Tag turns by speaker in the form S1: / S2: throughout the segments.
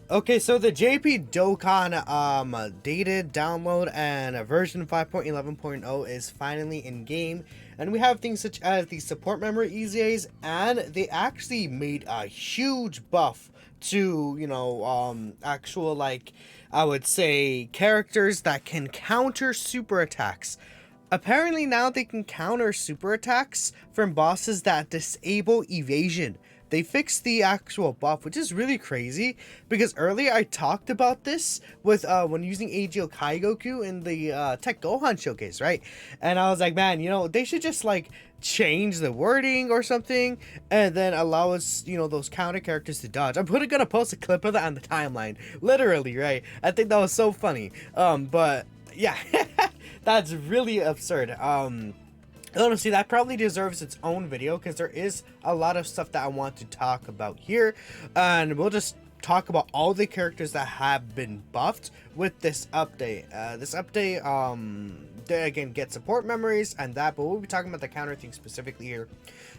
S1: Okay, so the JP Dokkan dated download and version 5.11.0 is finally in game, and we have things such as the support memory EZAs, and they actually made a huge buff to, actual, like, I would say characters that can counter super attacks. Apparently now they can counter super attacks from bosses that disable evasion. They fixed the actual buff, which is really crazy because earlier I talked about this with when using AGO Kaigoku in the Tech Gohan showcase, right? And I was like, man, they should just like change the wording or something and then allow us, those counter characters to dodge. I'm gonna post a clip of that on the timeline, literally, right? I think that was so funny. But yeah. That's really absurd. Honestly, that probably deserves its own video because there is a lot of stuff that I want to talk about here, and we'll just talk about all the characters that have been buffed with this update. This update, they again get support memories and that, but we'll be talking about the counter thing specifically here.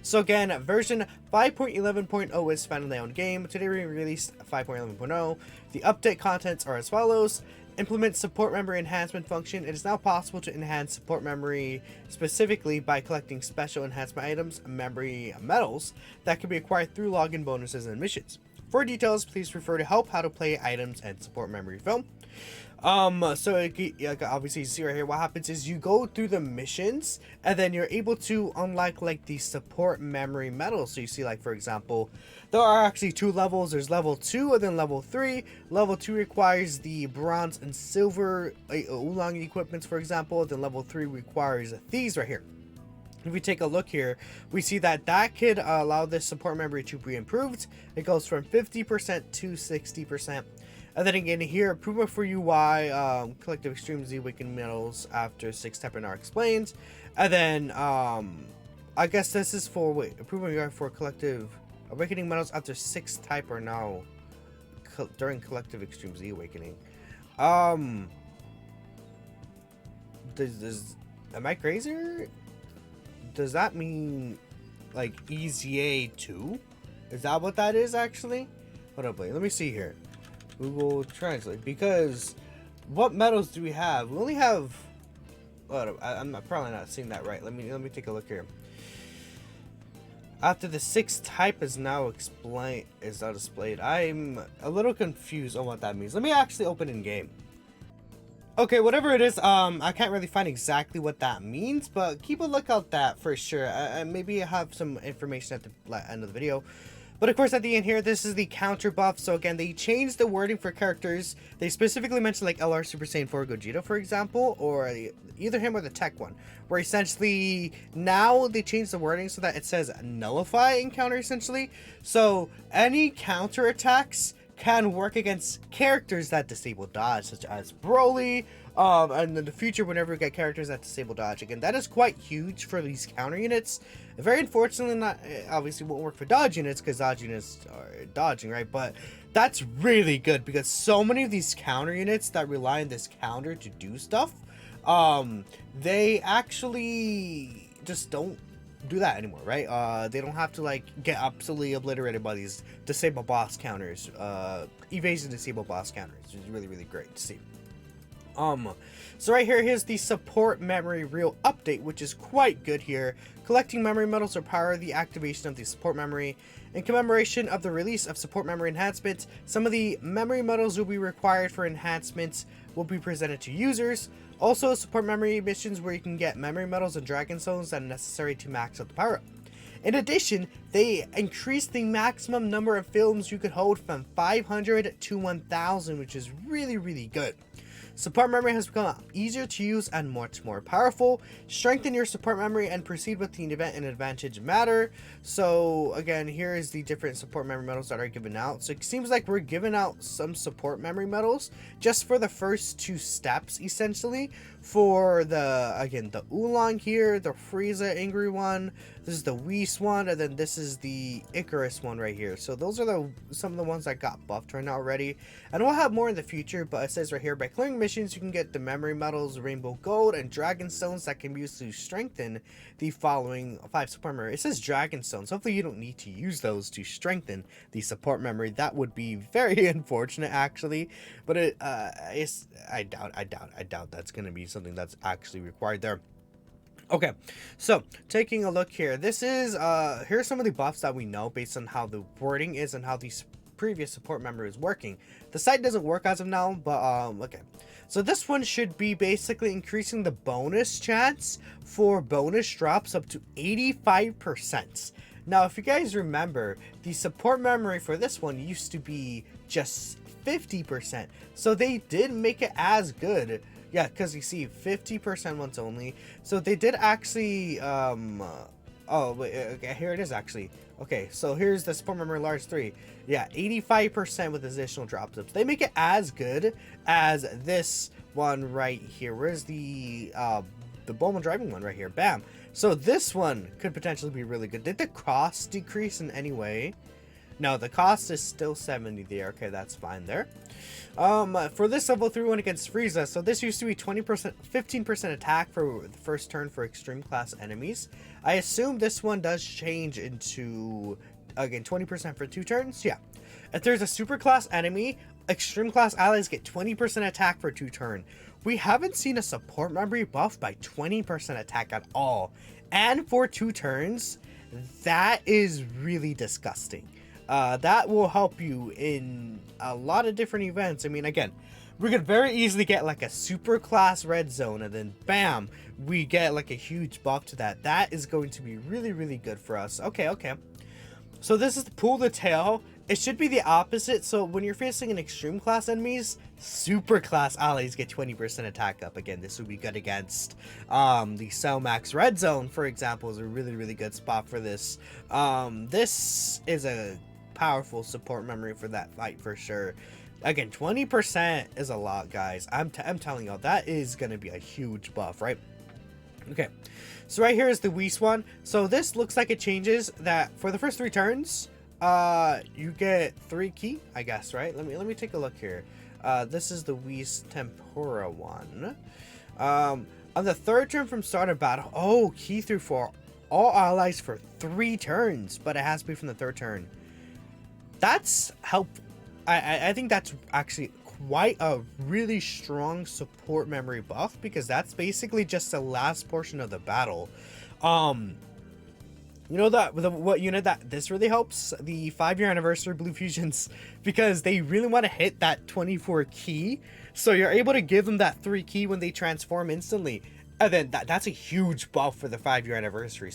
S1: So again, version 5.11.0 is finally on game. Today we released 5.11.0. The update contents are as follows. Implement support memory enhancement function. It is now possible to enhance support memory specifically by collecting special enhancement items, memory medals, that can be acquired through login bonuses and missions. For details, please refer to help, how to play items, and support memory film. Obviously you see right here, what happens is you go through the missions and then you're able to unlock like the support memory medals. So you see, like, for example, there are actually two levels. There's level 2 and then level 3. Level 2 requires the bronze and silver oolong equipments, for example. Then level 3 requires these right here. If we take a look here, we see that could allow this support memory to be improved. It goes from 50% to 60%. And then again here, approval for UI, collective extreme Z awakening medals after 6 type and are explained. And then I guess this is for approval UI for collective awakening medals after 6 type are now during collective extreme Z awakening. Am I crazy? Does that mean like EZA 2? Is that what that is actually? Hold up, wait, let me see here. Google Translate, because what medals do we have? We only have, I'm probably not seeing that right. Let me take a look here. After the 6th type is now displayed. I'm a little confused on what that means. Let me actually open in game. Okay, whatever it is, I can't really find exactly what that means, but keep a lookout that for sure. Maybe I have some information at the end of the video. But of course, at the end here, this is the counter buff. So again, they changed the wording for characters. They specifically mentioned like LR Super Saiyan 4 Gogeta, for example, or either him or the tech one, where essentially now they changed the wording so that it says nullify encounter essentially. So any counter attacks can work against characters that disable dodge, such as Broly, and in the future, whenever we get characters that disable dodge, again, that is quite huge for these counter units. Very unfortunately, not obviously won't work for dodge units because dodge units are dodging, right? But that's really good because so many of these counter units that rely on this counter to do stuff, they actually just don't do that anymore, right? They don't have to like get absolutely obliterated by these disable boss counters, evasion disable boss counters, which is really, really great to see. So right here's the support memory real update, which is quite good here. Collecting memory medals will power the activation of the support memory. In commemoration of the release of support memory enhancements, some of the memory medals will be required for enhancements will be presented to users. Also, support memory missions where you can get memory medals and dragon stones that are necessary to max out the power up. In addition, they increased the maximum number of films you could hold from 500 to 1000, which is really, really good. Support memory has become easier to use and much more powerful. Strengthen your support memory and proceed with the event and advantage matter. So again, here is the different support memory medals that are given out. So it seems like we're giving out some support memory medals just for the first 2 steps, essentially, for the, again, the Oolong here, the Frieza angry one, this is the Whis one, and then this is the Icarus one right here. So those are some of the ones that got buffed right now already, and we'll have more in the future. But it says right here, by clearing missions you can get the memory medals, rainbow gold, and dragon stones that can be used to strengthen the following 5 support memory. It says dragon stones. Hopefully you don't need to use those to strengthen the support memory. That would be very unfortunate actually, but I doubt that's going to be something that's actually required there. Okay, so taking a look here, this is here's some of the buffs that we know based on how the wording is and how these previous support memory is working. The site doesn't work as of now, but okay. So this one should be basically increasing the bonus chance for bonus drops up to 85%. Now, if you guys remember, the support memory for this one used to be just 50%. So they did make it as good. Yeah, because you see 50% once only. So they did actually, oh, wait, okay, here it is actually. Okay, so here's the support memory large 3. Yeah, 85% with additional drop tips. They make it as good as this one right here. Where's the Bowman driving one right here? Bam. So this one could potentially be really good. Did the cost decrease in any way? No, the cost is still 70 there. Okay, that's fine there. For this level 3 one against Frieza, so this used to be 20%, 15% attack for the first turn for extreme class enemies. I assume this one does change into, again, 20% for 2 turns. Yeah. If there's a super class enemy, extreme class allies get 20% attack for 2 turns. We haven't seen a support memory buff by 20% attack at all. And for 2 turns, that is really disgusting. That will help you in a lot of different events. I mean, again, we could very easily get like a super class red zone and then bam, we get like a huge buff to that. That is going to be really, really good for us. Okay. So this is the pull the tail. It should be the opposite. So when you're facing an extreme class enemies, super class allies get 20% attack up. Again, this would be good against the Cell Max red zone, for example, is a really, really good spot for this. This is a powerful support memory for that fight for sure. Again, 20% is a lot, guys. I'm telling y'all, that is going to be a huge buff, right? Okay, so right here is the Whis one. So this looks like it changes that for the first 3 turns, you get 3 ki, I guess, right? Let me take a look here. This is the Whis Tempura one. On the 3rd turn from start of battle, oh, ki through for all allies for 3 turns, but it has to be from the 3rd turn. That's helpful. I think that's actually quite a really strong support memory buff, because that's basically just the last portion of the battle. You know that what unit that this really helps? The 5-year anniversary Blue Fusions, because they really want to hit that 24 ki, so you're able to give them that 3 ki when they transform instantly, and then that's a huge buff for the 5-year anniversary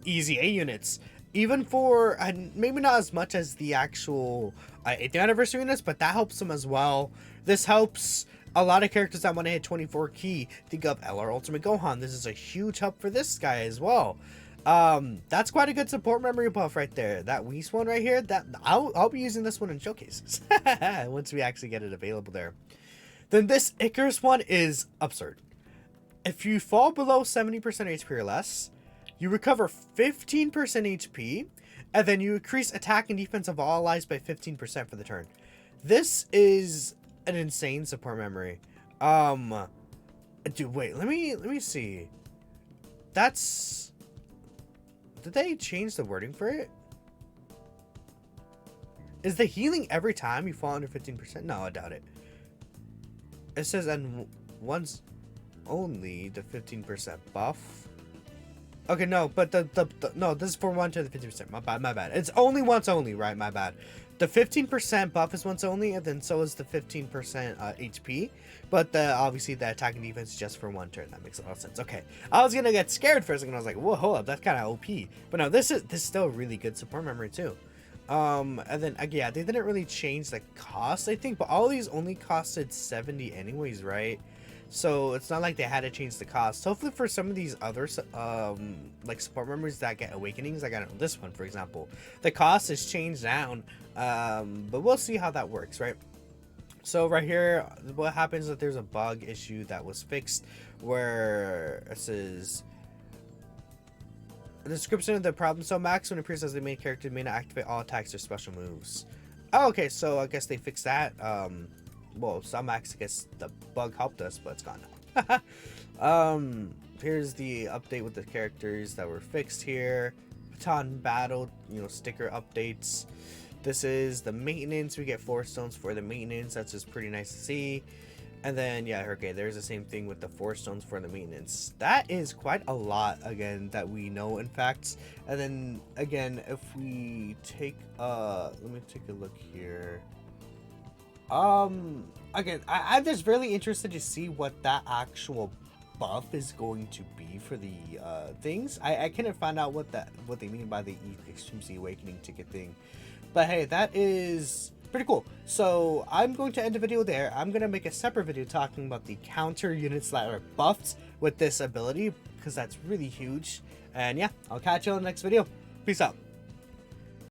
S1: easy A units. Even for, and maybe not as much as the actual 8th anniversary units, but that helps them as well. This helps a lot of characters that want to hit 24 ki. Think of LR Ultimate Gohan. This is a huge help for this guy as well. That's quite a good support memory buff right there. That Whis one right here, that I'll be using this one in showcases once we actually get it available there. Then this Icarus one is absurd. If you fall below 70% HP or less, you recover 15% HP, and then you increase attack and defense of all allies by 15% for the turn. This is an insane support memory. Dude, wait, let me see. That's... Did they change the wording for it? Is the healing every time you fall under 15%? No, I doubt it. It says, and once only the 15% buff. Okay, no, but no, this is for 1 to the 50%. My bad. It's only once only, right? My bad. The 15% buff is once only, and then so is the 15% HP. But obviously the attack and defense is just for 1 turn. That makes a lot of sense. Okay, I was gonna get scared for a second. I was like, whoa, hold up, that's kind of OP. But no, this is still a really good support memory too. And then yeah, they didn't really change the cost, I think, but all these only costed 70 anyways, right? So it's not like they had to change the cost. So hopefully for some of these other like support memories that get awakenings, like I don't know, this one for example, the cost is changed down, but we'll see how that works, right? So right here, what happens is that there's a bug issue that was fixed where it says the description of the problem. So Max, when it appears as the main character, may not activate all attacks or special moves. Oh, okay, so I guess they fixed that. Well, some Max, I guess the bug helped us, but it's gone now. Here's the update with the characters that were fixed here. Baton Battle, sticker updates. This is the maintenance. We get 4 stones for the maintenance. That's just pretty nice to see. And then, yeah, okay, there's the same thing with the 4 stones for the maintenance. That is quite a lot, again, that we know, in fact. And then, again, if we take, let me take a look here. Again, I'm just really interested to see what that actual buff is going to be for the things. I couldn't find out what they mean by the Extreme Sea Awakening ticket thing. But hey, that is pretty cool. So I'm going to end the video there. I'm going to make a separate video talking about the counter units that are buffed with this ability, because that's really huge. And yeah, I'll catch you on the next video. Peace out.